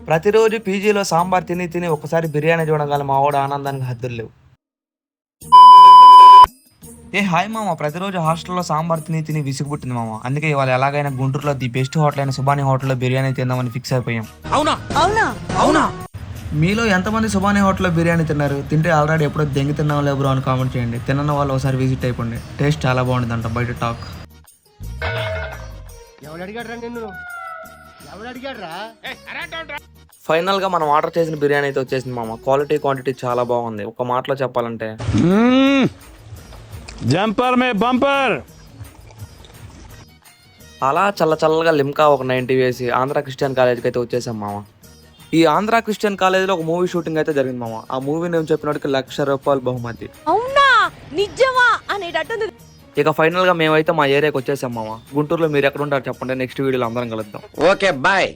ప్రతిరోజు పీజీలో సాంబార్ తిని తిని ఒకసారి బిర్యానీ చూడగల మా వాడు ఆనందానికి హద్దులు లేవు. హాయ్ మామ, ప్రతిరోజు హాస్టల్లో సాంబార్ తిని తిని విసిగిపుట్టింది మామ. అందుకే ఇవాళ ఎలాగైనా గుంటూరులో ది బెస్ట్ హోటల్ అయిన సుబానీ హోటల్లో బిర్యానీ తిందామని ఫిక్స్ అయిపోయాం. అవునా మీలో ఎంతమంది సుబానీ హోటల్లో బిర్యానీ తిన్నారు? తింటే ఆల్రెడీ ఎప్పుడో దెంగి తిన్నాం లేబరో అని కామెంట్ చేయండి. తిన్న వాళ్ళు ఒకసారి విజిట్ అయిపోండి. టేస్ట్ చాలా బాగుంటుందంట, బయట టాక్. ఫైనల్ గా మనం ఆర్డర్ చేసిన బిర్యానీ అయితే వచ్చేసింది మామ. క్వాలిటీ క్వాంటిటీ చాలా బాగుంది. ఒక మాటలో చెప్పాలంటే జంపర్ మే బంపర్. అలా చల్లగా లిమ్కా ఒక 90 వేసి ఆంధ్ర క్రిస్టియన్ కాలేజ్కి అయితే వచ్చేసాం మామ. ఈ ఆంధ్ర క్రిస్టియన్ కాలేజ్లో ఒక మూవీ షూటింగ్ అయితే జరిగింది మామ. ఆ మూవీ నేను చెప్పినట్టుకి ₹1,00,000 బహుమతి. అవునా నిజమా అనేటట్టుంది. ఇక ఫైనల్ గా మేమైతే మా ఏరియాకి వచ్చేసాం మామ. గుంటూరులో మీరు ఎక్కడ ఉంటారు చెప్పండి. నెక్స్ట్ వీడియోలో అందరం కలుద్దాం. Okay bye.